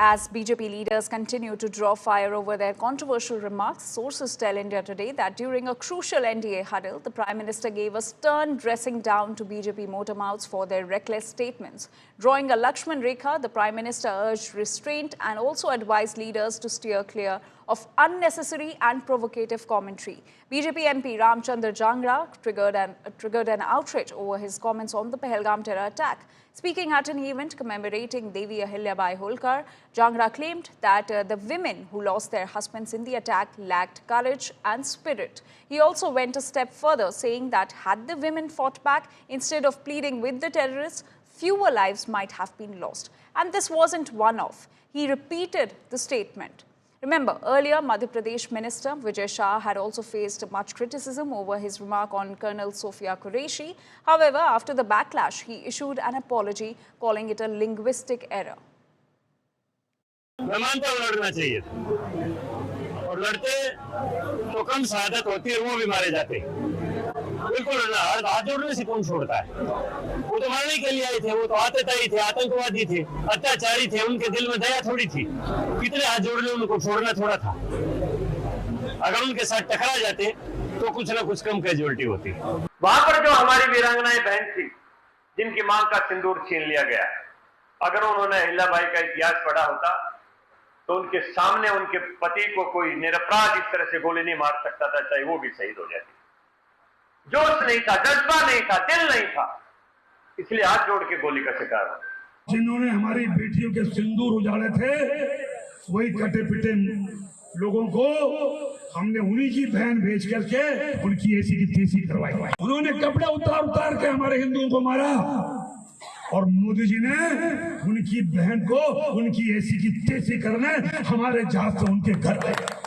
As BJP leaders continue to draw fire over their controversial remarks, sources tell India Today that during a crucial NDA huddle, the Prime Minister gave a stern dressing down to BJP motormouths for their reckless statements. Drawing a Lakshman Rekha, the Prime Minister urged restraint and also advised leaders to steer clear of unnecessary and provocative commentary. BJP MP Ramchandra Jangra triggered an outrage over his comments on the Pahalgam terror attack. Speaking at an event commemorating Devi Ahilyabai Holkar, Jangra claimed that the women who lost their husbands in the attack lacked courage and spirit. He also went a step further, saying that had the women fought back instead of pleading with the terrorists, fewer lives might have been lost. And this wasn't one-off. He repeated the statement. Remember, earlier Madhya Pradesh Minister Vijay Shah had also faced much criticism over his remark on Colonel Sofia Qureshi. However, after the backlash, he issued an apology, calling it a linguistic error. लड़ना चाहिए और लड़ते तो कम शहादत होती है और वो भी मारे जाते बिल्कुल लड़ना हाथ जोड़ने से कौन छोड़ता है वो तो मारने के लिए आए थे वो तो आतताई थे आतंकवादी थे अत्याचारी थे उनके दिल में दया थोड़ी थी कितने हाथ जोड़ने उनको छोड़ना थोड़ा था अगर उनके साथ टकरा जाते तो कुछ ना कुछ कम कैजुअलिटी होती वहां पर जो हमारी वीरांगनाएं बहन थी जिनकी मां का सिंदूर छीन लिया गया अगर उन्होंने अहिल्याबाई का इतिहास पढ़ा होता तो उनके सामने उनके पति को कोई निरपराध इस तरह से गोली नहीं मार सकता था चाहे वो भी शहीद हो जाती जोश नहीं था जज्बा नहीं था दिल नहीं था इसलिए हाथ जोड़ के गोली का शिकार हो जिन्होंने हमारी बेटियों के सिंदूर उजाड़े थे वही कटे पिटे लोगों को हमने उन्हीं की बहन भेज करके उनकी ऐसी की तैसी करवाई उन्होंने कपड़े उतार उतार के हमारे हिंदुओं को मारा और मोदी जी ने उनकी बहन को उनकी ऐसी की तैसी करने हमारे जहाज से उनके घर गए